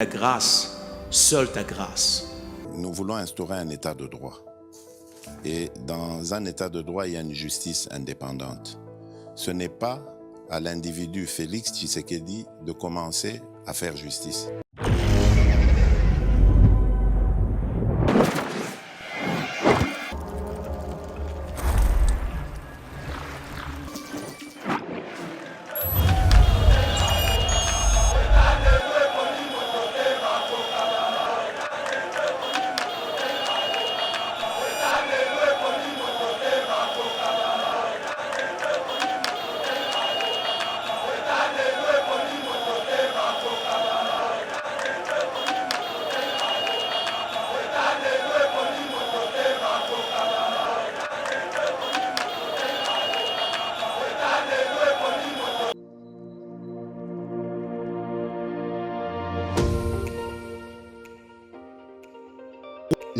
Ta grâce, seule ta grâce. Nous voulons instaurer un état de droit. Et dans un état de droit, il y a une justice indépendante. Ce n'est pas à l'individu Félix Tshisekedi de commencer à faire justice.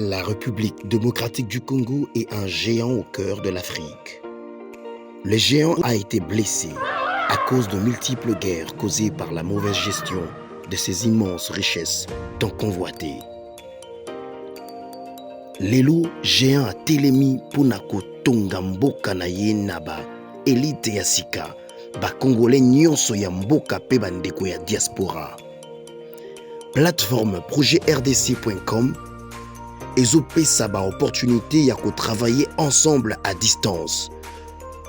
La République démocratique du Congo est un géant au cœur de l'Afrique. Le géant a été blessé à cause de multiples guerres causées par la mauvaise gestion de ses immenses richesses tant convoitées. Lelo géant a telemi mpona kotonga mboka na ye na ba elite ya sika bakongolais nyonso ya mboka pe bandeko ya diaspora. Plateforme projetrdc.com ezopesa ba opportunité ya travailler ensemble à distance.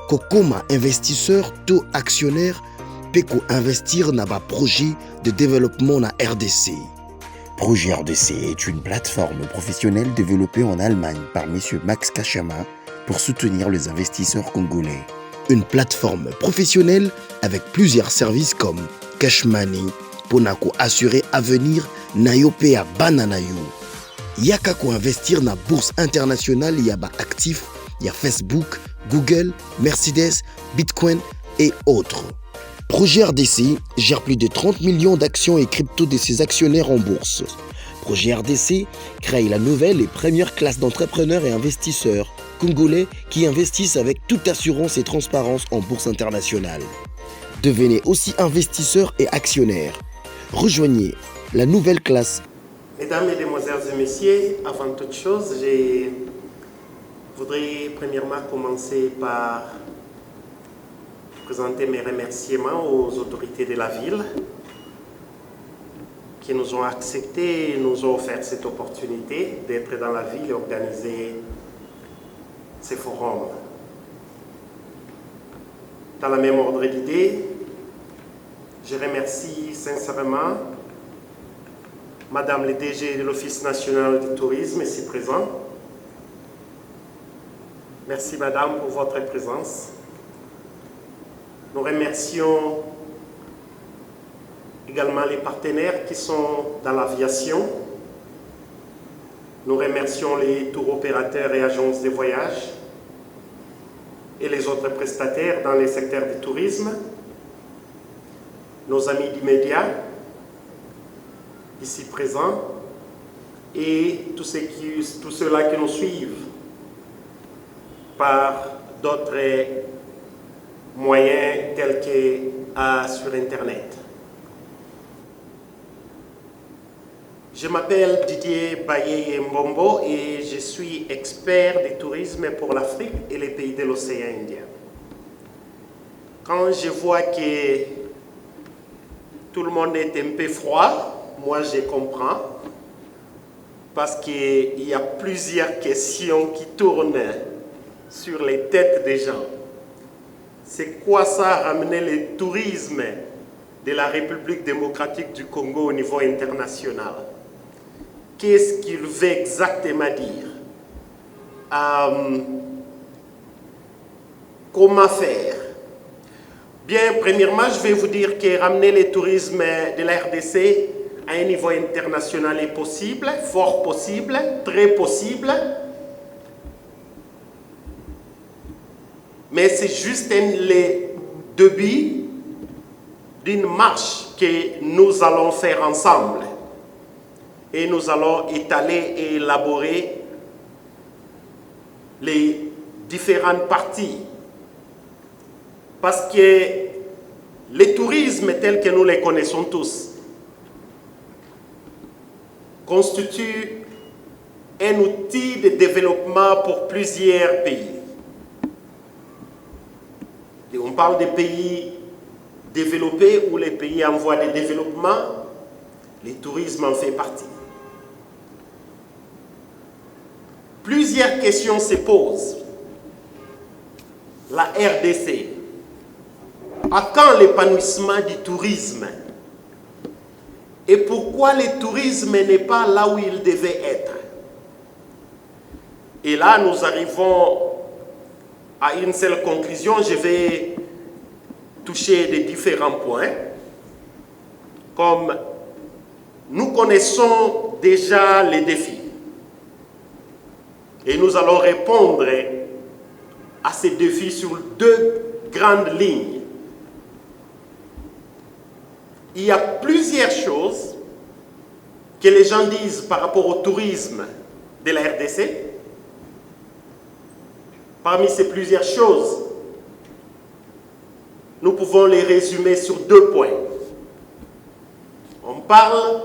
Kokoma investisseur to actionnaire pe ko investir na ba projet de développement na RDC. Projet RDC est une plateforme professionnelle développée en Allemagne par M. Max Kachama pour soutenir les investisseurs congolais. Une plateforme professionnelle avec plusieurs services comme Cash Money, Ponako assurer avenir Nayo pe a Bananayo. Yaka ko investir na bourse internationale, y a ba actifs, y a Facebook, Google, Mercedes, Bitcoin et autres. Projet RDC gère plus de 30 millions d'actions et crypto de ses actionnaires en bourse. Projet RDC crée la nouvelle et première classe d'entrepreneurs et investisseurs congolais qui investissent avec toute assurance et transparence en bourse internationale. Devenez aussi investisseur et actionnaire. Rejoignez la nouvelle classe. Mesdames, Mesdemoiselles et Messieurs, avant toute chose, je voudrais premièrement commencer par présenter mes remerciements aux autorités de la ville qui nous ont accepté et nous ont offert cette opportunité d'être dans la ville et organiser ces forums. Dans la même ordre d'idée, je remercie sincèrement Madame le DG de l'Office national du tourisme ici présent. Merci Madame pour votre présence. Nous remercions également les partenaires qui sont dans l'aviation. Nous remercions les tour opérateurs et agences de voyage et les autres prestataires dans les secteurs du tourisme, nos amis du média ici présents et tous ceux-là qui nous suivent par d'autres moyens tels que sur Internet. Je m'appelle Didier Baye Mbombo et je suis expert du tourisme pour l'Afrique et les pays de l'océan Indien. Quand je vois que tout le monde est un peu froid, moi je comprends, parce qu'il y a plusieurs questions qui tournent sur les têtes des gens. C'est quoi ça, ramener le tourisme de la République démocratique du Congo au niveau international? Qu'est-ce qu'il veut exactement dire? Comment faire? Bien, premièrement, je vais vous dire que ramener le tourisme de la RDC à un niveau international est possible, fort possible, très possible. Mais c'est juste le début d'une marche que nous allons faire ensemble. Et nous allons étaler et élaborer les différentes parties. Parce que le tourisme tel que nous le connaissons tous constitue un outil de développement pour plusieurs pays. Et on parle des pays développés ou les pays en voie de développement, le tourisme en fait partie. Plusieurs questions se posent. La RDC, à quand l'épanouissement du tourisme? Et pourquoi le tourisme n'est pas là où il devait être? Et là, nous arrivons à une seule conclusion. Je vais toucher des différents points. Comme nous connaissons déjà les défis. Et nous allons répondre à ces défis sur deux grandes lignes. Il y a plusieurs choses que les gens disent par rapport au tourisme de la RDC. Parmi ces plusieurs choses, nous pouvons les résumer sur deux points. On parle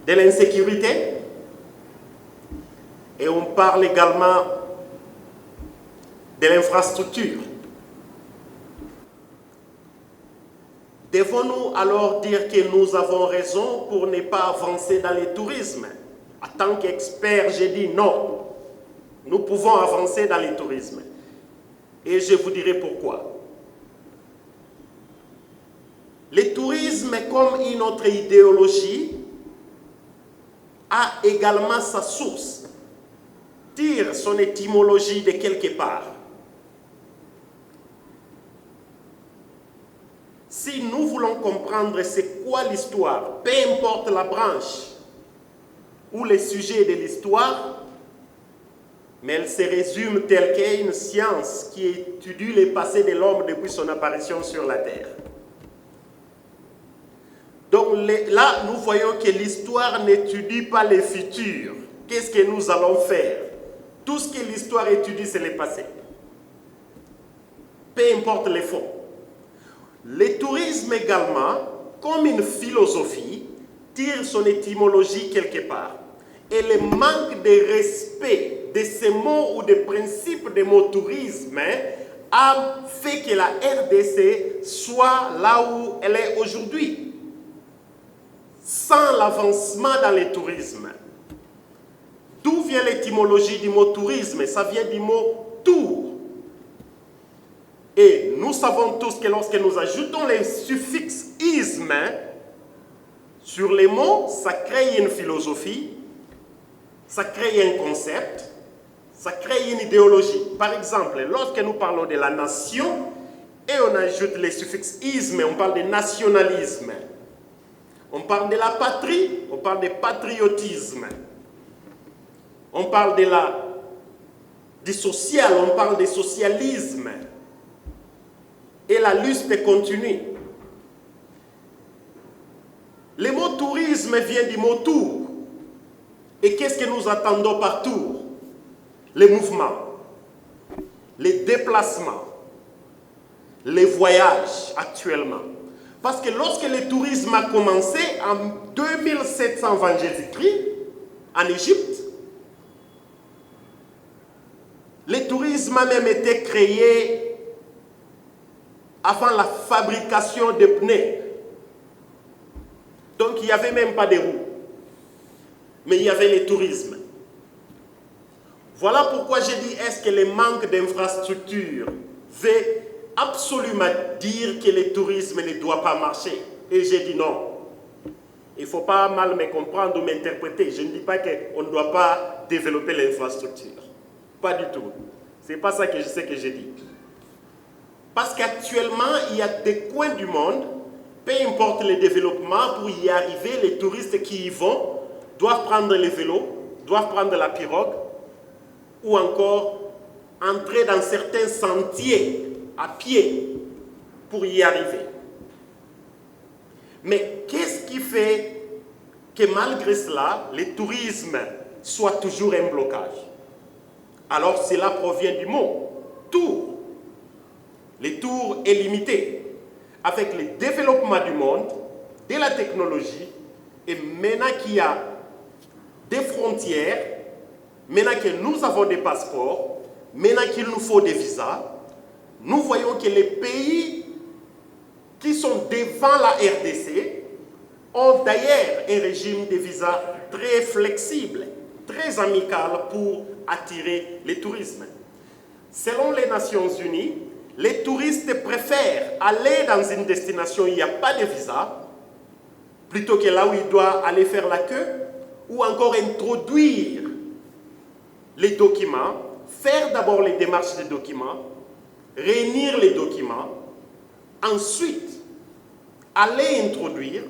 de l'insécurité et on parle également de l'infrastructure. Devons-nous alors dire que nous avons raison pour ne pas avancer dans le tourisme? En tant qu'expert, j'ai dit non. Nous pouvons avancer dans le tourisme. Et je vous dirai pourquoi. Le tourisme, comme une autre idéologie, a également sa source, tire son étymologie de quelque part. Si nous voulons comprendre c'est quoi l'histoire, peu importe la branche ou les sujets de l'histoire, mais elle se résume telle qu'est une science qui étudie le passé de l'homme depuis son apparition sur la Terre. Donc là, nous voyons que l'histoire n'étudie pas le futur. Qu'est-ce que nous allons faire? Tout ce que l'histoire étudie, c'est le passé. Peu importe les fonds. Le tourisme également, comme une philosophie, tire son étymologie quelque part. Et le manque de respect de ces mots ou des principes des mots tourisme a fait que la RDC soit là où elle est aujourd'hui. Sans l'avancement dans le tourisme. D'où vient l'étymologie du mot tourisme? Ça vient du mot tour. Et nous savons tous que lorsque nous ajoutons les suffixes isme sur les mots, ça crée une philosophie, ça crée un concept, ça crée une idéologie. Par exemple, lorsque nous parlons de la nation et on ajoute les suffixes isme, on parle de nationalisme. On parle de la patrie, on parle de patriotisme. On parle du social, on parle de socialisme. Et la liste continue. Le mot tourisme vient du mot tour. Et qu'est-ce que nous attendons par tour? Les mouvements, les déplacements, les voyages actuellement. Parce que lorsque le tourisme a commencé en 2720 Jésus-Christ, en Égypte, le tourisme a même été créé avant la fabrication de pneus. Donc il n'y avait même pas de roues. Mais il y avait le tourisme. Voilà pourquoi j'ai dit, est-ce que le manque d'infrastructures veut absolument dire que le tourisme ne doit pas marcher? Et j'ai dit non. Il ne faut pas mal me comprendre ou m'interpréter. Je ne dis pas qu'on ne doit pas développer l'infrastructure. Pas du tout. Ce n'est pas ça que je sais que j'ai dit. Parce qu'actuellement, il y a des coins du monde, peu importe le développement, pour y arriver, les touristes qui y vont doivent prendre les vélos, doivent prendre la pirogue, ou encore entrer dans certains sentiers à pied pour y arriver. Mais qu'est-ce qui fait que malgré cela, le tourisme soit toujours un blocage? Alors cela provient du mot tour. Le tour est limité. Avec le développement du monde, de la technologie Et maintenant qu'il y a des frontières, maintenant que nous avons des passeports, maintenant qu'il nous faut des visas, nous voyons que les pays qui sont devant la RDC ont d'ailleurs un régime de visas très flexible, très amical pour attirer les touristes. Selon les Nations Unies, les touristes préfèrent aller dans une destination où il n'y a pas de visa, plutôt que là où il doit aller faire la queue, ou encore introduire les documents, faire d'abord les démarches des documents, réunir les documents, ensuite aller introduire.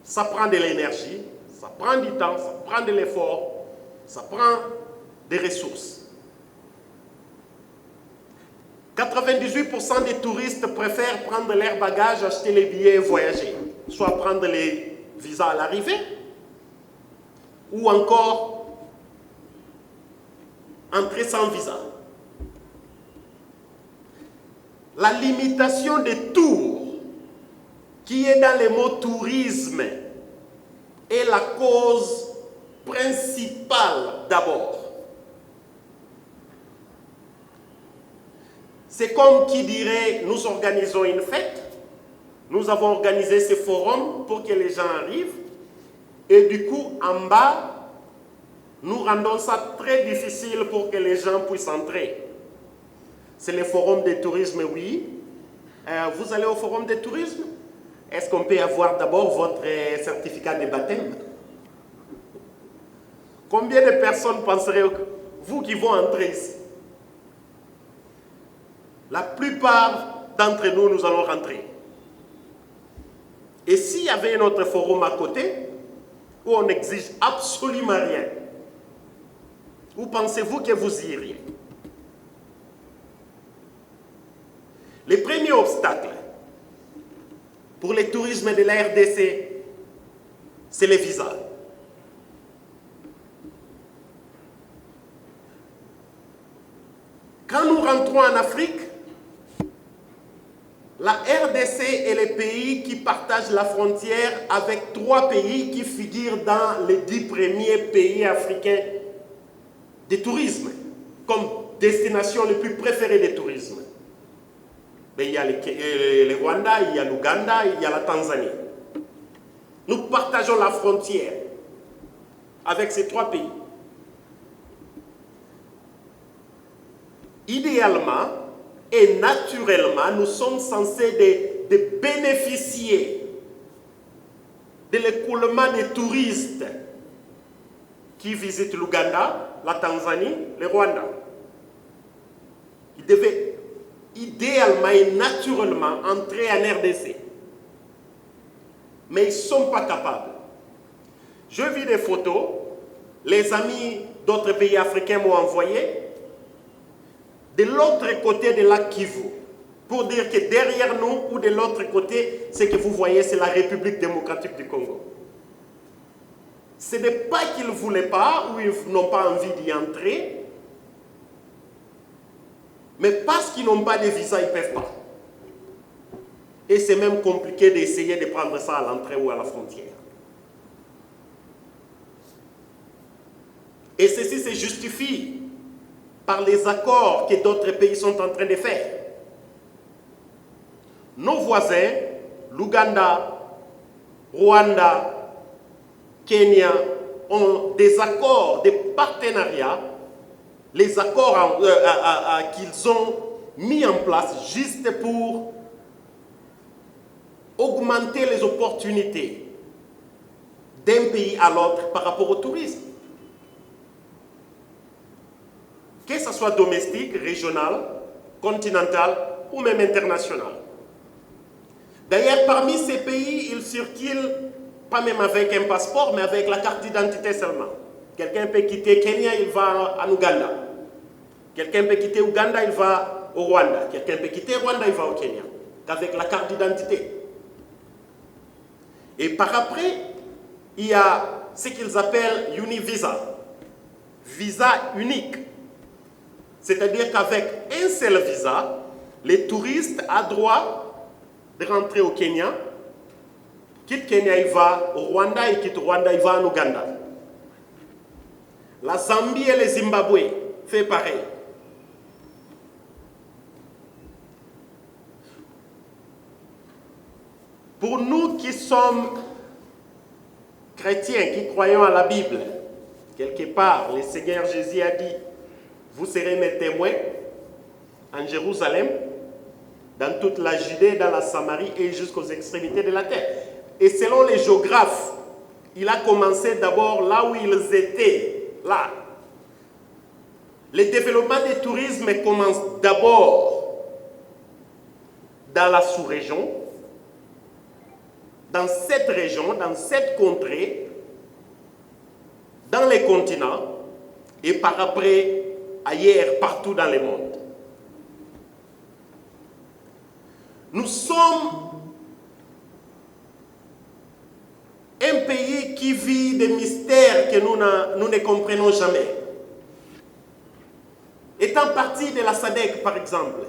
Ça prend de l'énergie, ça prend du temps, ça prend de l'effort, ça prend des ressources. 98% des touristes préfèrent prendre leurs bagages, acheter les billets et voyager. Soit prendre les visas à l'arrivée, ou encore entrer sans visa. La limitation des tours, qui est dans le mot tourisme, est la cause principale d'abord. C'est comme qui dirait, nous organisons une fête, nous avons organisé ce forum pour que les gens arrivent, et du coup, en bas, nous rendons ça très difficile pour que les gens puissent entrer. C'est le forum de tourisme, oui. Vous allez au forum de tourisme? Est-ce qu'on peut avoir d'abord votre certificat de baptême? Combien de personnes penseraient, vous qui vont entrer ici? La plupart d'entre nous, nous allons rentrer. Et s'il y avait un autre forum à côté, où on n'exige absolument rien, où pensez-vous que vous iriez? Les premiers obstacles pour le tourisme de la RDC, c'est les visas. Quand nous rentrons en Afrique, la RDC est le pays qui partage la frontière avec 3 pays qui figurent dans les 10 premiers pays africains de tourisme, comme destination les plus préférées de tourisme. Il y a le Rwanda, il y a l'Ouganda, il y a la Tanzanie. Nous partageons la frontière avec ces 3 pays. Idéalement et naturellement, nous sommes censés de bénéficier de l'écoulement des touristes qui visitent l'Ouganda, la Tanzanie, le Rwanda. Ils devaient idéalement et naturellement entrer en RDC. Mais ils ne sont pas capables. Je vis des photos, les amis d'autres pays africains m'ont envoyé, de l'autre côté de lac Kivu, pour dire que derrière nous ou de l'autre côté, ce que vous voyez, c'est la République démocratique du Congo. Ce n'est pas qu'ils ne voulaient pas ou ils n'ont pas envie d'y entrer, mais parce qu'ils n'ont pas de visa, ils ne peuvent pas. Et c'est même compliqué d'essayer de prendre ça à l'entrée ou à la frontière. Et ceci se justifie par les accords que d'autres pays sont en train de faire. Nos voisins, l'Ouganda, Rwanda, Kenya, ont des accords, des partenariats, les accords qu'ils ont mis en place juste pour augmenter les opportunités d'un pays à l'autre par rapport au tourisme. Que ce soit domestique, régional, continental ou même international. D'ailleurs, parmi ces pays, ils circulent pas même avec un passeport, mais avec la carte d'identité seulement. Quelqu'un peut quitter Kenya, il va en Ouganda. Quelqu'un peut quitter Ouganda, il va au Rwanda. Quelqu'un peut quitter Rwanda, il va au Kenya. Avec la carte d'identité. Et par après, il y a ce qu'ils appellent Univisa. Visa unique. C'est-à-dire qu'avec un seul visa, les touristes ont droit de rentrer au Kenya, quitte Kenya, il va au Rwanda, et quitte Rwanda, il va en Ouganda. La Zambie et le Zimbabwe fait pareil. Pour nous qui sommes chrétiens, qui croyons à la Bible, quelque part, le Seigneur Jésus a dit, vous serez mes témoins en Jérusalem, dans toute la Judée, dans la Samarie et jusqu'aux extrémités de la terre. Et selon les géographes, il a commencé d'abord là où ils étaient, là. Le développement du tourisme commence d'abord dans la sous-région, dans cette région, dans cette contrée, dans les continents, et par après, ailleurs, partout dans le monde. Nous sommes un pays qui vit des mystères que nous ne comprenons jamais. Étant partie de la SADC, par exemple,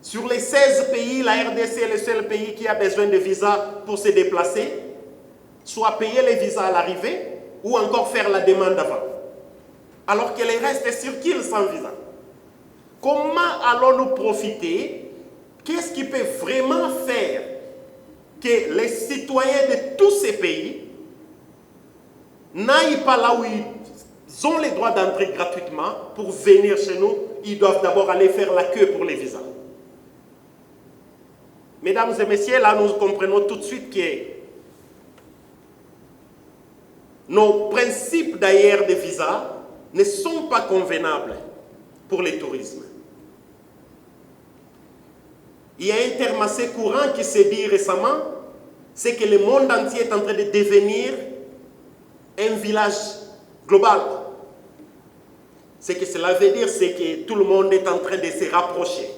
sur les 16 pays, la RDC est le seul pays qui a besoin de visa pour se déplacer, soit payer les visas à l'arrivée, ou encore faire la demande avant. Alors que les restes circulent sans visa. Comment allons-nous profiter? Qu'est-ce qui peut vraiment faire que les citoyens de tous ces pays n'aillent pas là où ils ont le droit d'entrer gratuitement pour venir chez nous? Ils doivent d'abord aller faire la queue pour les visas. Mesdames et messieurs, là nous comprenons tout de suite que nos principes d'ailleurs de visa ne sont pas convenables pour le tourisme. Il y a un terme assez courant qui s'est dit récemment, c'est que le monde entier est en train de devenir un village global. Ce que cela veut dire, c'est que tout le monde est en train de se rapprocher.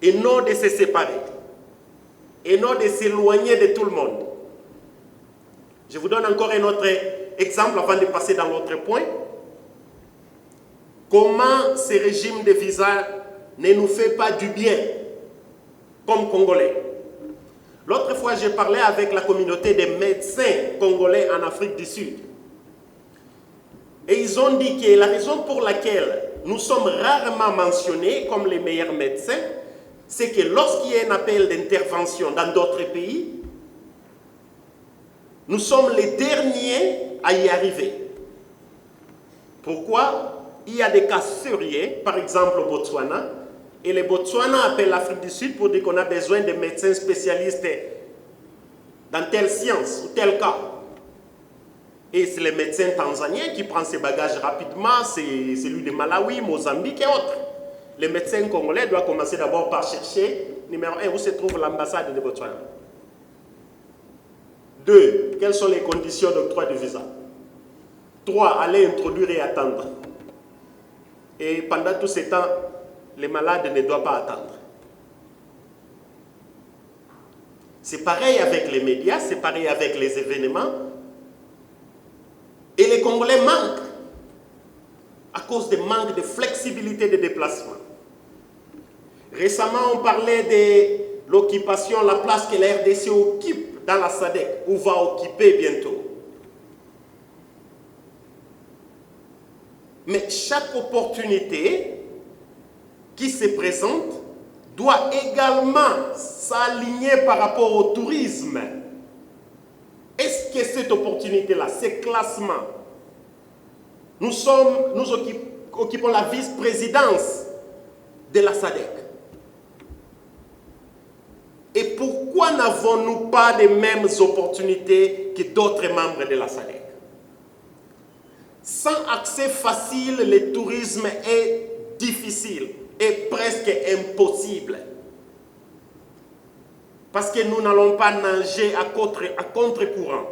Et non de se séparer. Et non de s'éloigner de tout le monde. Je vous donne encore un autre exemple avant de passer dans l'autre point. Comment ce régime de visa ne nous fait pas du bien comme Congolais. L'autre fois, j'ai parlé avec la communauté des médecins congolais en Afrique du Sud. Et ils ont dit que la raison pour laquelle nous sommes rarement mentionnés comme les meilleurs médecins, c'est que lorsqu'il y a un appel d'intervention dans d'autres pays, nous sommes les derniers à y arriver. Pourquoi? Il y a des cas sérieux, par exemple au Botswana, et le Botswana appelle l'Afrique du Sud pour dire qu'on a besoin de médecins spécialistes dans telle science ou tel cas. Et c'est le médecin tanzanien qui prend ses bagages rapidement, c'est celui de Malawi, Mozambique et autres. Le médecin congolais doit commencer d'abord par chercher, numéro 1, où se trouve l'ambassade de Botswana. 2, quelles sont les conditions d'octroi de visa? 3, aller introduire et attendre. Et pendant tout ce temps, les malades ne doivent pas attendre. C'est pareil avec les médias, c'est pareil avec les événements. Et les Congolais manquent à cause du manque de flexibilité de déplacement. Récemment, on parlait de l'occupation, la place que la RDC occupe dans la SADC, ou va occuper bientôt. Mais chaque opportunité qui se présente doit également s'aligner par rapport au tourisme. Est-ce que cette opportunité-là, ce classement, nous occupons la vice-présidence de la SADC. Et pourquoi n'avons-nous pas les mêmes opportunités que d'autres membres de la SADC? Sans accès facile, le tourisme est difficile et presque impossible. Parce que nous n'allons pas nager à contre-courant.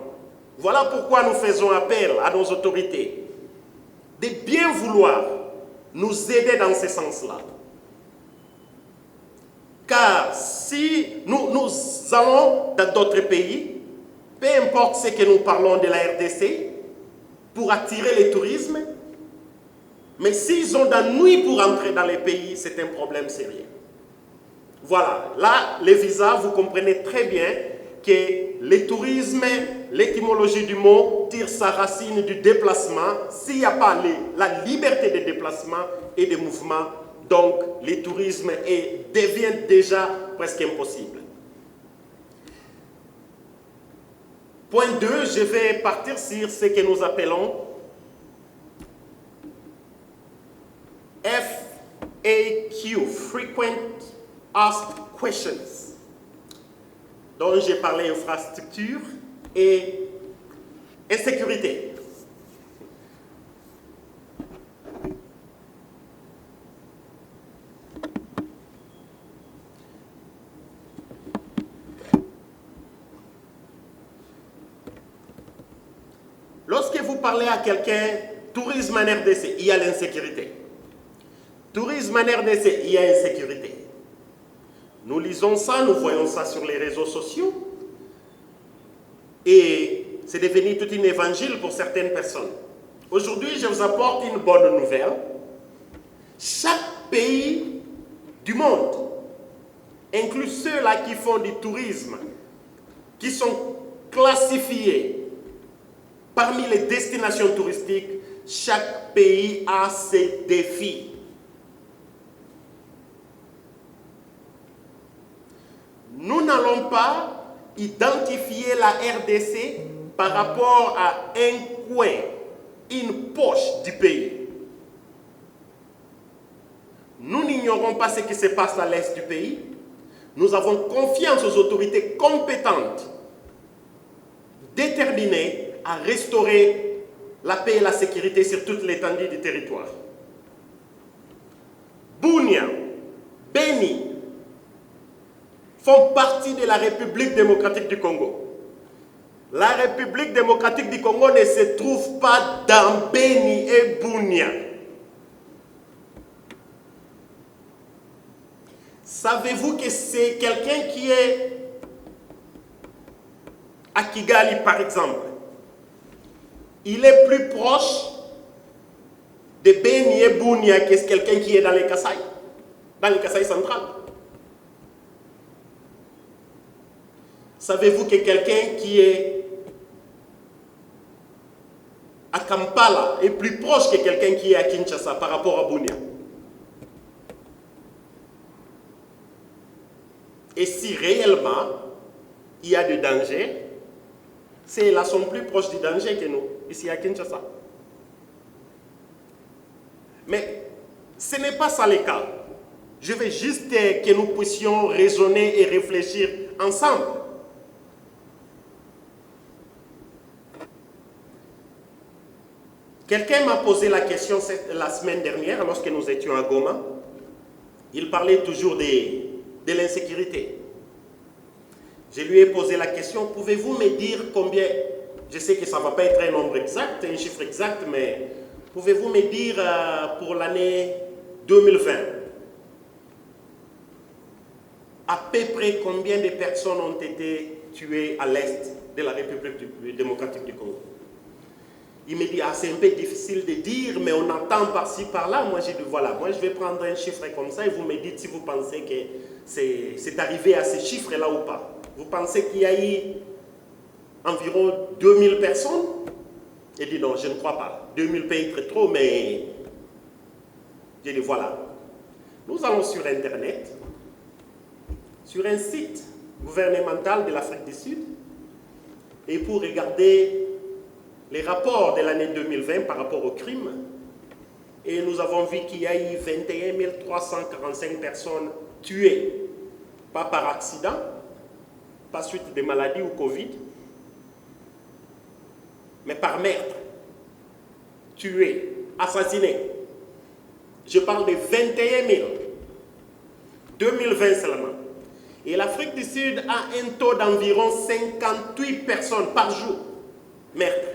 Voilà pourquoi nous faisons appel à nos autorités de bien vouloir nous aider dans ce sens-là. Car si nous allons dans d'autres pays, peu importe ce que nous parlons de la RDC, pour attirer le tourisme, mais s'ils ont la nuit pour entrer dans les pays, c'est un problème sérieux. Voilà, là, les visas, vous comprenez très bien que le tourisme, l'étymologie du mot, tire sa racine du déplacement. S'il n'y a pas la liberté de déplacement et de mouvement, donc le tourisme devient déjà presque impossible. Point 2, je vais partir sur ce que nous appelons FAQ, Frequent Asked Questions, dont j'ai parlé infrastructure et insécurité. Lorsque vous parlez à quelqu'un, tourisme en RDC, il y a l'insécurité. Tourisme en RDC, il y a insécurité. Nous lisons ça, nous voyons ça sur les réseaux sociaux. Et c'est devenu tout un évangile pour certaines personnes. Aujourd'hui, je vous apporte une bonne nouvelle. Chaque pays du monde, inclus ceux-là qui font du tourisme, qui sont classifiés parmi les destinations touristiques, chaque pays a ses défis. Nous n'allons pas identifier la RDC par rapport à un coin, une poche du pays. Nous n'ignorons pas ce qui se passe à l'est du pays. Nous avons confiance aux autorités compétentes, déterminées à restaurer la paix et la sécurité sur toute l'étendue du territoire. Bunia, Beni font partie de la République démocratique du Congo. La République démocratique du Congo ne se trouve pas dans Beni et Bunia. Savez-vous que c'est quelqu'un qui est à Kigali, par exemple? Il est plus proche de Beni et Bunia que quelqu'un qui est dans le Kasaï central. Savez-vous que quelqu'un qui est à Kampala est plus proche que quelqu'un qui est à Kinshasa par rapport à Bunia? Et si réellement il y a du danger, ceux-là sont plus proches du danger que nous, ici à Kinshasa. Mais ce n'est pas ça le cas. Je veux juste que nous puissions raisonner et réfléchir ensemble. Quelqu'un m'a posé la question la semaine dernière, lorsque nous étions à Goma. Il parlait toujours de l'insécurité. Je lui ai posé la question, pouvez-vous me dire combien, je sais que ça ne va pas être un nombre exact, un chiffre exact, mais pouvez-vous me dire pour l'année 2020, à peu près combien de personnes ont été tuées à l'est de la République démocratique du Congo? Il me dit, c'est un peu difficile de dire, mais on entend par-ci, par-là. Moi, j'ai dit, voilà, moi, je vais prendre un chiffre comme ça et vous me dites si vous pensez que c'est arrivé à ces chiffres-là ou pas. Vous pensez qu'il y a eu environ 2000 personnes? Il dit, non, je ne crois pas. 2000 peut être trop, mais... J'ai dit, voilà. Nous allons sur Internet, sur un site gouvernemental de l'Afrique du Sud, et pour regarder les rapports de l'année 2020 par rapport au crime, et nous avons vu qu'il y a eu 21 345 personnes tuées, pas par accident, pas suite de maladie ou Covid, mais par meurtre, tuées, assassinées. Je parle de 21 000, 2020 seulement. Et l'Afrique du Sud a un taux d'environ 58 personnes par jour meurtres.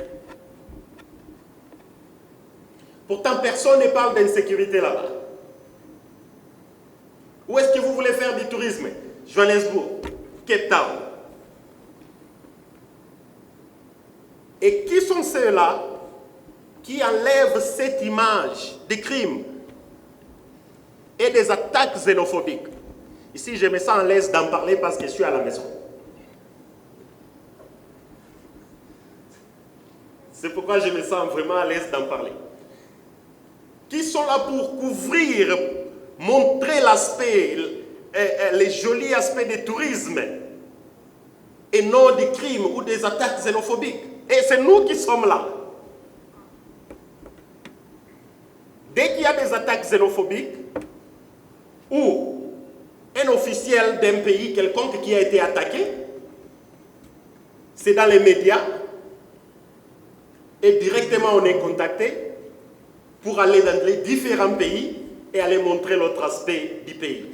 Pourtant, personne ne parle d'insécurité là-bas. Où est-ce que vous voulez faire du tourisme? Johannesburg, Cape Town. Et qui sont ceux-là qui enlèvent cette image des crimes et des attaques xénophobiques? Ici, je me sens à l'aise d'en parler parce que je suis à la maison. C'est pourquoi je me sens vraiment à l'aise d'en parler. Qui sont là pour couvrir, montrer l'aspect, les jolis aspects du tourisme et non des crimes ou des attaques xénophobiques. Et c'est nous qui sommes là. Dès qu'il y a des attaques xénophobiques ou un officiel d'un pays quelconque qui a été attaqué, c'est dans les médias et directement on est contacté pour aller dans les différents pays et aller montrer l'autre aspect du pays.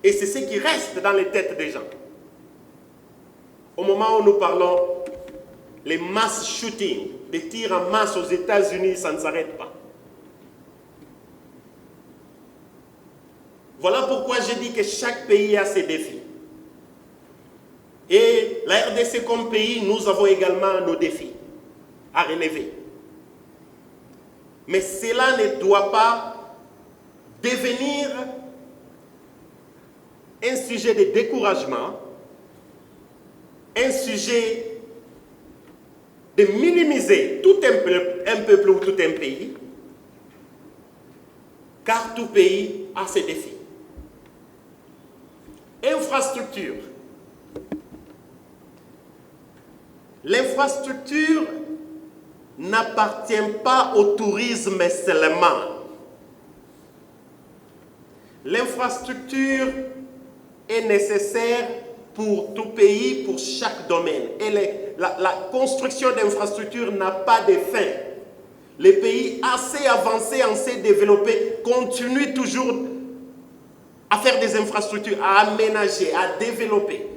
Et c'est ce qui reste dans les têtes des gens. Au moment où nous parlons, les mass shootings, les tirs en masse aux États-Unis, ça ne s'arrête pas. Voilà pourquoi je dis que chaque pays a ses défis. Et la RDC comme pays, nous avons également nos défis à relever. Mais cela ne doit pas devenir un sujet de découragement, un sujet de minimiser tout un peuple ou tout un pays, car tout pays a ses défis. Infrastructure. L'infrastructure n'appartient pas au tourisme seulement. L'infrastructure est nécessaire pour tout pays, pour chaque domaine. Et la construction d'infrastructures n'a pas de fin. Les pays assez avancés, assez développés, continuent toujours à faire des infrastructures, à aménager, à développer.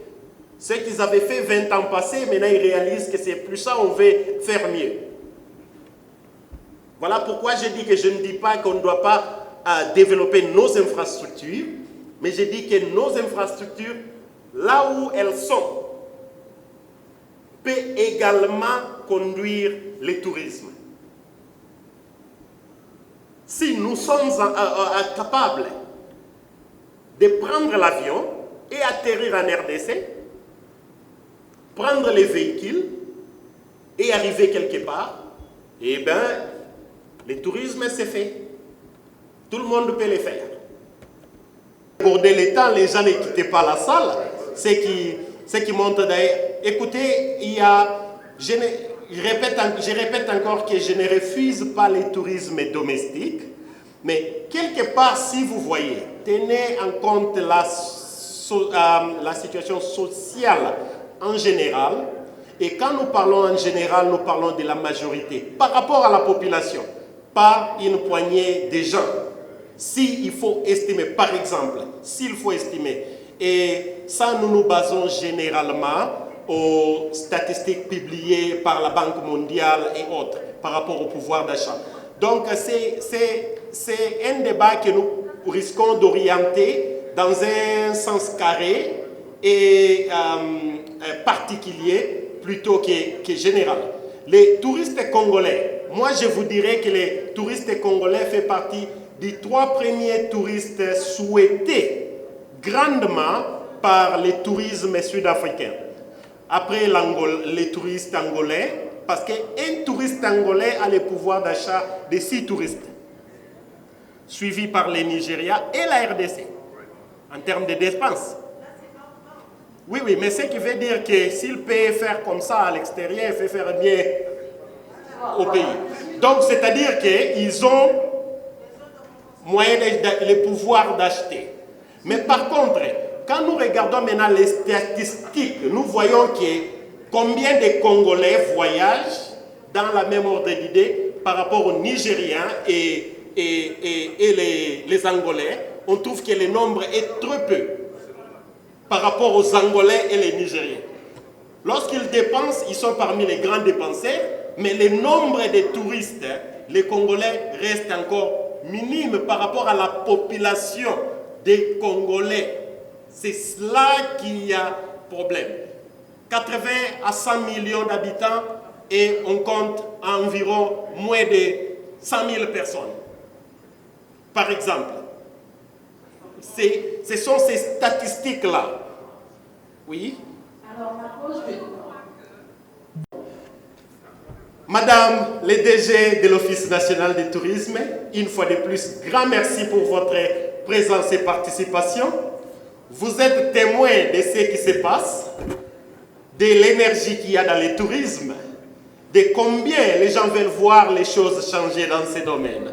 Ce qu'ils avaient fait 20 ans passés, maintenant ils réalisent que c'est plus ça, on veut faire mieux. Voilà pourquoi je dis que je ne dis pas qu'on ne doit pas développer nos infrastructures, mais je dis que nos infrastructures, là où elles sont, peuvent également conduire le tourisme. Si nous sommes capables de prendre l'avion et atterrir en RDC, prendre les véhicules et arriver quelque part, eh bien, le tourisme c'est fait. Tout le monde peut le faire. Pour le temps, les gens ne quittaient pas la salle. Ce qui montre d'ailleurs. Écoutez, je répète encore que je ne refuse pas le tourisme domestique, mais quelque part, si vous voyez, tenez en compte la situation sociale en général, et quand nous parlons en général, nous parlons de la majorité, par rapport à la population, pas une poignée de gens. S'il faut estimer, par exemple, s'il faut estimer, et ça nous nous basons généralement aux statistiques publiées par la Banque mondiale et autres, par rapport au pouvoir d'achat. Donc c'est un débat que nous risquons d'orienter dans un sens carré et particulier plutôt que général. Les touristes congolais, moi je vous dirais que les touristes congolais font partie des 3 premiers touristes souhaités grandement par le tourisme sud-africain. Après les touristes angolais, parce qu'un touriste angolais a le pouvoir d'achat de 6 touristes, suivi par le Nigeria et la RDC, en termes de dépenses. Oui, mais ce qui veut dire que s'il peut faire comme ça à l'extérieur, il peut faire bien au pays. Donc, c'est-à-dire qu'ils ont moyen le pouvoir d'acheter. Mais par contre, quand nous regardons maintenant les statistiques, nous voyons que combien de Congolais voyagent dans la même ordre d'idée par rapport aux Nigériens et les Angolais. On trouve que le nombre est trop peu par rapport aux Angolais et les Nigériens. Lorsqu'ils dépensent, ils sont parmi les grands dépensaires, mais le nombre de touristes, les Congolais restent encore minime par rapport à la population des Congolais. C'est cela qui a problème. 80 à 100 millions d'habitants et on compte environ moins de 100 000 personnes. Par exemple, ce sont ces statistiques-là. Oui. Alors, ma pause, Madame le DG de l'Office national du tourisme, une fois de plus, grand merci pour votre présence et participation. Vous êtes témoin de ce qui se passe, de l'énergie qu'il y a dans le tourisme, de combien les gens veulent voir les choses changer dans ces domaines.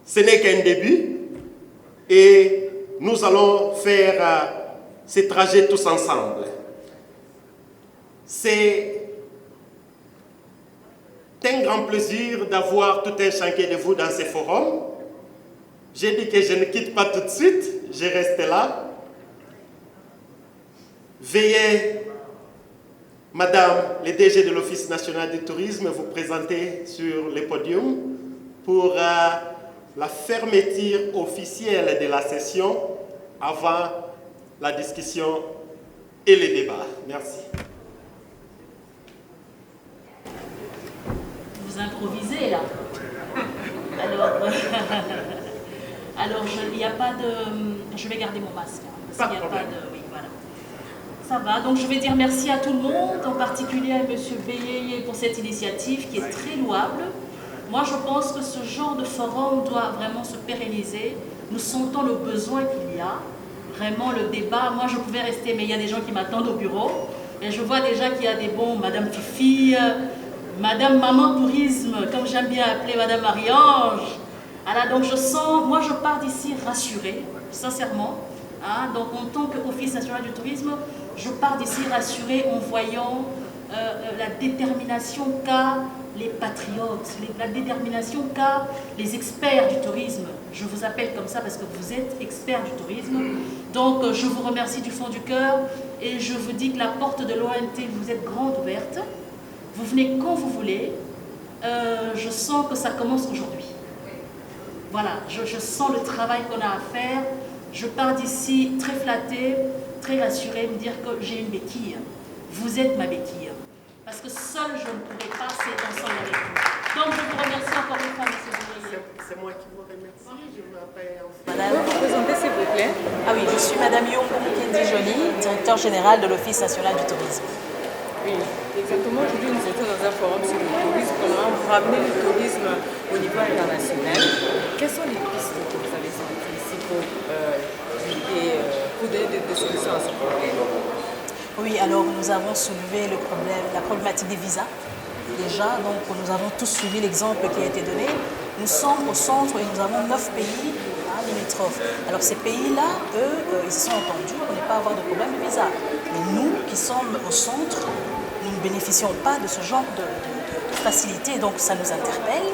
Ce n'est qu'un début et nous allons faire ce trajet tous ensemble. C'est un grand plaisir d'avoir tout un chacun de vous dans ce forum. J'ai dit que je ne quitte pas tout de suite, je reste là. Veuillez, Madame le DG de l'Office national du tourisme, vous présenter sur le podium pour la fermeture officielle de la session avant la discussion et le débat. Merci. Vous improvisez là. Alors il n'y a pas de... Je vais garder mon masque. Hein, parce qu'il n'y a pas de... Oui, voilà. Ça va, donc je vais dire merci à tout le monde, en particulier à M. Beyeye pour cette initiative qui est très louable. Moi, je pense que ce genre de forum doit vraiment se pérenniser. Nous sentons le besoin qu'il y a. Vraiment, le débat, moi je pouvais rester, mais il y a des gens qui m'attendent au bureau. Et je vois déjà qu'il y a des bons, Madame Fifi, Madame Maman Tourisme, comme j'aime bien appeler Madame Marie-Ange. Alors, donc je sens, moi je pars d'ici rassurée, sincèrement. Hein, donc en tant qu'Office national du tourisme, je pars d'ici rassurée en voyant la détermination qu'a les patriotes, la détermination qu'a les experts du tourisme. Je vous appelle comme ça parce que vous êtes experts du tourisme. Donc je vous remercie du fond du cœur et je vous dis que la porte de l'ONT vous est grande ouverte. Vous venez quand vous voulez. Je sens que ça commence aujourd'hui. Voilà, je sens le travail qu'on a à faire. Je pars d'ici très flattée, très rassurée, me dire que j'ai une béquille. Vous êtes ma béquille. Parce que seul je ne pourrais pas, c'est ensemble avec vous. Donc je vous remercie encore une fois, M. Beyeye. C'est moi qui vous remercie. Je m'appelle Madame, vous vous présentez s'il vous plaît. Ah oui, je suis Madame Yongo Kendi Joly, directeur général de l'Office national du tourisme. Oui, exactement. Aujourd'hui, nous étions dans un forum sur le tourisme. Comment ramener le tourisme au niveau international. Quelles sont les pistes que vous avez sorties ici pour donner des solutions à ce problème? Oui, alors nous avons soulevé le problème, la problématique des visas. Déjà, donc nous avons tous suivi l'exemple qui a été donné. Nous sommes au centre et nous avons 9 pays limitrophes. Alors ces pays-là, eux, ils se sont entendus pour ne pas avoir de problème de visa. Mais nous, qui sommes au centre, nous ne bénéficions pas de ce genre de facilité. Donc ça nous interpelle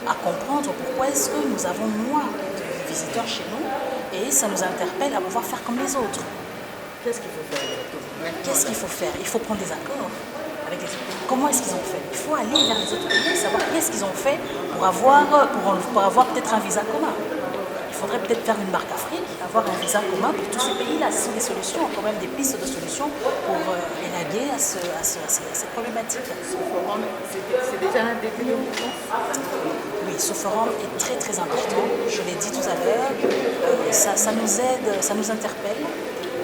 à comprendre pourquoi est-ce que nous avons moins de visiteurs chez nous et ça nous interpelle à pouvoir faire comme les autres. Qu'est-ce qu'il faut faire? Qu'est-ce qu'il faut faire? Il faut prendre des accords avec les autres pays. Comment est-ce qu'ils ont fait? Il faut aller vers les autres pays, savoir qu'est-ce qu'ils ont fait pour avoir peut-être un visa commun. Il faudrait peut-être faire une marque Afrique, avoir un visa commun pour tous ces pays-là. Ce sont des solutions, quand même des pistes de solutions pour élaguer à ces problématiques. Ce forum, c'est déjà un début de mouvement. Oui, ce forum est très très important. Je l'ai dit tout à l'heure. Ça nous aide, ça nous interpelle.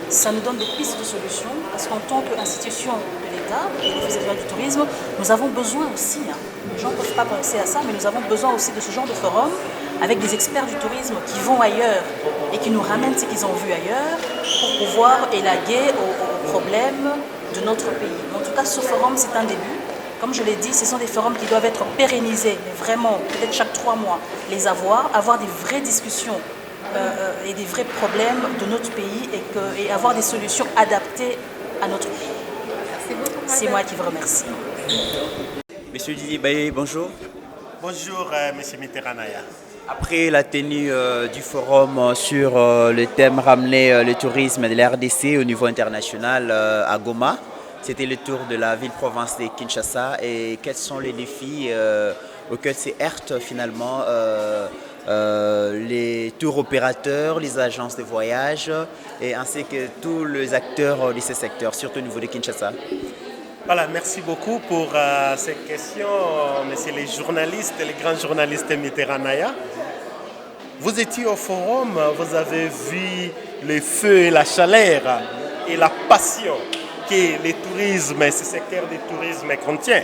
Ça nous donne des pistes de solutions parce qu'en tant qu'institution de l'État et l'Office national du tourisme, nous avons besoin aussi, les gens ne peuvent pas penser à ça, mais nous avons besoin aussi de ce genre de forum avec des experts du tourisme qui vont ailleurs et qui nous ramènent ce qu'ils ont vu ailleurs pour pouvoir élaguer aux problèmes de notre pays. En tout cas, ce forum, c'est un début. Comme je l'ai dit, ce sont des forums qui doivent être pérennisés, mais vraiment, peut-être chaque 3 mois, les avoir des vraies discussions et des vrais problèmes de notre pays et avoir des solutions adaptées à notre pays. Merci beaucoup. C'est moi qui vous remercie. Monsieur Didier Beyeye, bonjour. Bonjour, Monsieur Mitterranaya. Après la tenue du forum sur le thème ramener le tourisme de la RDC au niveau international à Goma, c'était le tour de la ville-province de Kinshasa. Et quels sont les défis auxquels se heurtent finalement les tours opérateurs, les agences de voyage et ainsi que tous les acteurs de ces secteurs, surtout au niveau de Kinshasa? Voilà, merci beaucoup pour cette question, messieurs les journalistes, les grands journalistes Mitterranaya. Vous étiez au forum, vous avez vu le feu et la chaleur et la passion que les tourisme, ce secteur du tourisme contient.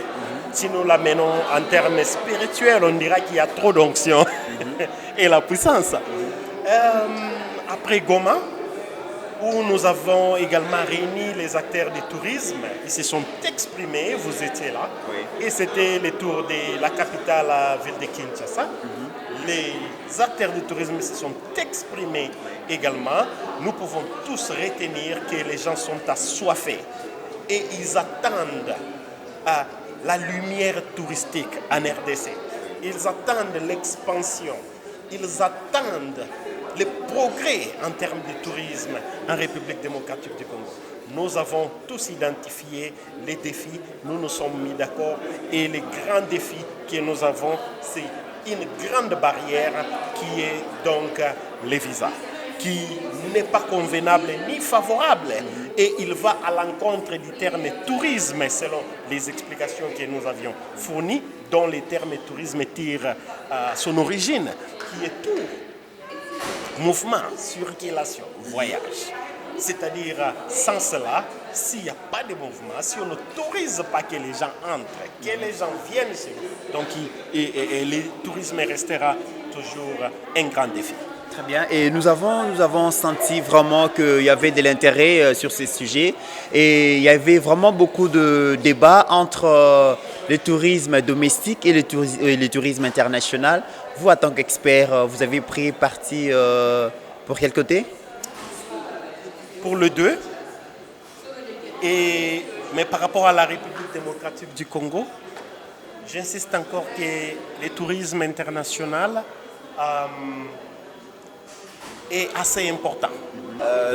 Si nous l'amenons en termes spirituels, on dira qu'il y a trop d'onction et la puissance. Après Goma, où nous avons également réuni les acteurs du tourisme, ils se sont exprimés, vous étiez là, et c'était le tour de la capitale, la ville de Kinshasa. Les acteurs du tourisme se sont exprimés également. Nous pouvons tous retenir que les gens sont assoiffés et ils attendent la lumière touristique en RDC. Ils attendent l'expansion. Ils attendent les progrès en termes de tourisme en République démocratique du Congo. Nous avons tous identifié les défis, nous nous sommes mis d'accord et les grands défis que nous avons, c'est une grande barrière qui est donc les visas, qui n'est pas convenable ni favorable et il va à l'encontre du terme tourisme selon les explications que nous avions fournies, dont le terme tourisme tire son origine, qui est tout mouvement, circulation, voyage. C'est-à-dire, sans cela, s'il n'y a pas de mouvement, si on n'autorise pas que les gens entrent, que les gens viennent chez nous, donc le tourisme restera toujours un grand défi. Très bien. Et nous avons senti vraiment qu'il y avait de l'intérêt sur ces sujets et il y avait vraiment beaucoup de débats entre le tourisme domestique et le tourisme international. Vous, en tant qu'expert, vous avez pris parti pour quel côté? Pour le deux. Mais par rapport à la République démocratique du Congo, j'insiste encore que le tourisme international est assez important.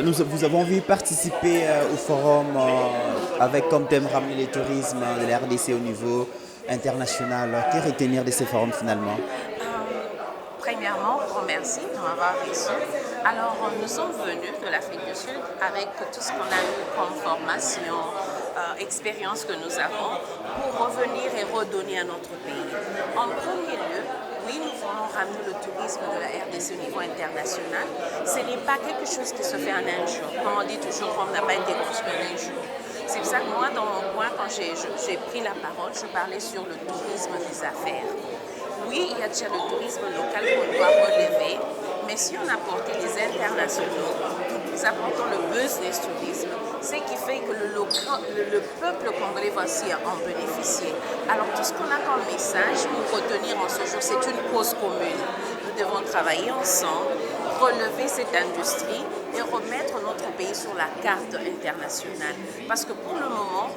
Nous vous avons vu participer au forum avec comme thème ramener le tourisme de la RDC au niveau international. Que retenir de ces forums finalement? Premièrement, merci de m'avoir reçu. Alors, nous sommes venus de l'Afrique du Sud avec tout ce qu'on a eu comme formation, expérience que nous avons pour revenir et redonner à notre pays. En premier lieu, oui, nous voulons ramener le tourisme de la RDC au niveau international. Ce n'est pas quelque chose qui se fait en un jour. Comme on dit toujours, Rome n'a pas été construit en un jour. C'est pour ça que moi, dans mon coin, quand j'ai pris la parole, je parlais sur le tourisme des affaires. Oui, il y a déjà le tourisme local qu'on doit relever, mais si on apportait les internationaux, nous apportons le business tourisme, ce qui fait que le peuple congolais va aussi en bénéficier. Alors tout ce qu'on a comme message pour retenir en ce jour, c'est une cause commune. Nous devons travailler ensemble, relever cette industrie et remettre notre pays sur la carte internationale. Parce que pour le moment,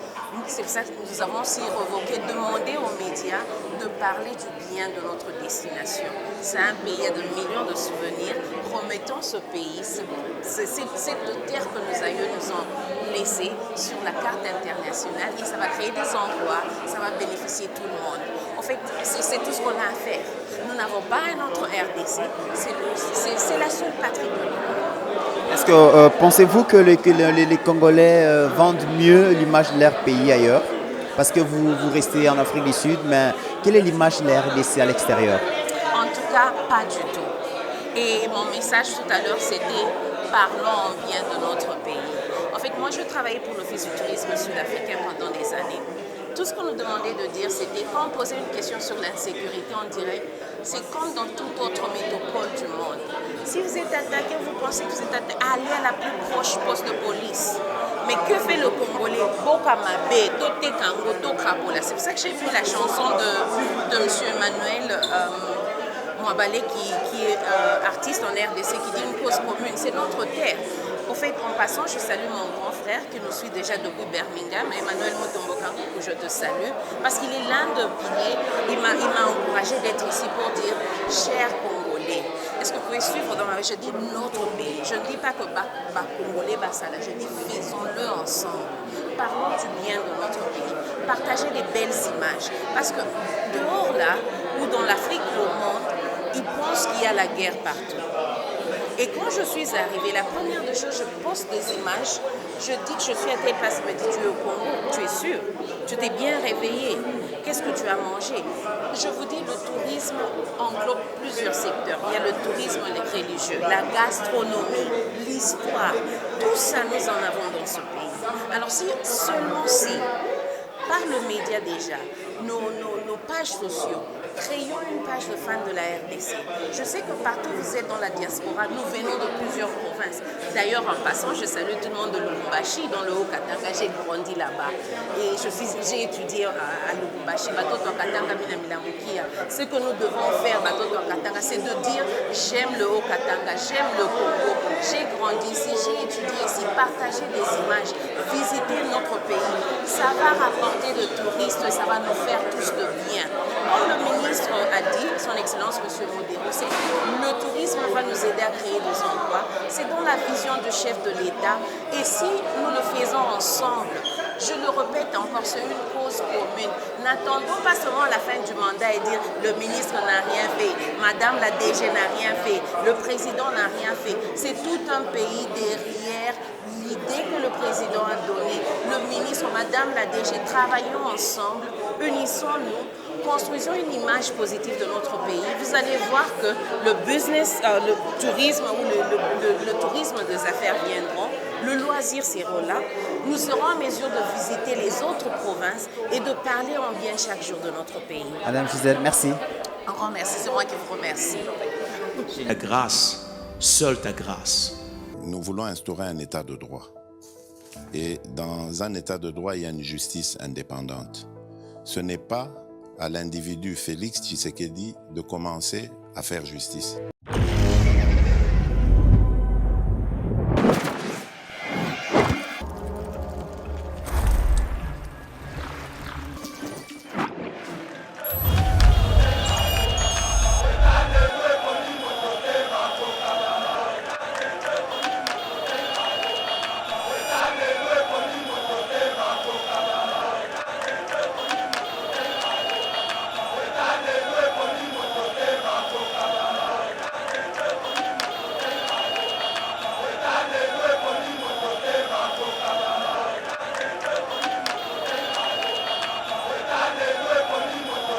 c'est pour ça que nous avons aussi demandé aux médias de parler du bien de notre destination. C'est un pays de millions de souvenirs. Remettons ce pays, cette terre que nos aïeux nous ont laissée sur la carte internationale et ça va créer des emplois, ça va bénéficier tout le monde. En fait, c'est tout ce qu'on a à faire. Nous n'avons pas un autre RDC, c'est la seule patrie de nous. Est-ce que pensez-vous que les Congolais vendent mieux l'image de leur pays ailleurs? Parce que vous restez en Afrique du Sud, mais quelle est l'image de la RDC à l'extérieur? En tout cas, pas du tout. Et mon message tout à l'heure, c'était parlons en bien de notre pays. En fait, moi, je travaillais pour l'Office du tourisme sud-africain pendant des années. Tout ce qu'on nous demandait de dire, c'était quand on posait une question sur l'insécurité, on dirait c'est comme dans toute autre métropole du monde. Si vous êtes attaqué, vous pensez que vous êtes attaqué, allez à la plus proche poste de police. Mais que fait le Congolais? Bokamabe, Tote Kango, Tokrabola. C'est pour ça que j'ai vu la chanson de M. Emmanuel Mwabale, qui est artiste en RDC, qui dit une cause commune. C'est notre terre. Au fait, en passant, je salue mon grand frère qui nous suit déjà depuis Birmingham, Emmanuel Mutombokango, que je te salue, parce qu'il est l'un de piliers. Il m'a encouragé d'être ici pour dire « Chers Congolais ». Est-ce que vous pouvez suivre dans ma vie? Je dis notre pays. Je ne dis pas que Congolais, Bassala. Je dis faisons-le ensemble. Parlons du bien de notre pays. Partagez les belles images. Parce que dehors là, ou dans l'Afrique ou au monde, ils pensent qu'il y a la guerre partout. Et quand je suis arrivée, la première des choses, je poste des images, je dis que je suis à telle place, il me dit tu es au Congo, tu es sûr, tu t'es bien réveillé, qu'est-ce que tu as mangé? Je vous dis, le tourisme englobe plusieurs secteurs. Il y a le tourisme religieux, la gastronomie, l'histoire, tout ça nous en avons dans ce pays. Alors si, seulement si, par le média déjà, nos pages sociaux, créons une page de fans de la RDC. Je sais que partout vous êtes dans la diaspora, nous venons de plusieurs provinces. D'ailleurs, en passant, je salue tout le monde de Lubumbashi, dans le Haut-Katanga. J'ai grandi là-bas. Et j'ai étudié à Lubumbashi. Ce que nous devons faire, c'est de dire j'aime le Haut-Katanga, j'aime le Congo. J'ai grandi ici, j'ai étudié ici, partager des images, visiter notre pays. Ça va rapporter de touristes, ça va nous faire tous de bien. Comme le ministre a dit, son Excellence M. Modero, c'est le tourisme va nous aider à créer des emplois. C'est dans la vision du chef de l'État. Et si nous le faisons ensemble, je le répète encore, c'est une cause commune. N'attendons pas seulement la fin du mandat et dire le ministre n'a rien fait, Madame la DG n'a rien fait, le président n'a rien fait. C'est tout un pays derrière l'idée que le président a donnée. Le ministre, Madame la DG, travaillons ensemble, unissons-nous, construisons une image positive de notre pays. Vous allez voir que le business, le tourisme ou le tourisme des affaires viendront, le loisir sera là. Nous serons en mesure de visiter les autres provinces et de parler en bien chaque jour de notre pays. Madame Gisèle, merci. Un grand merci, c'est moi qui vous remercie. Ta grâce, seule ta grâce. Nous voulons instaurer un état de droit. Et dans un état de droit, il y a une justice indépendante. Ce n'est pas à l'individu Félix Tshisekedi de commencer à faire justice.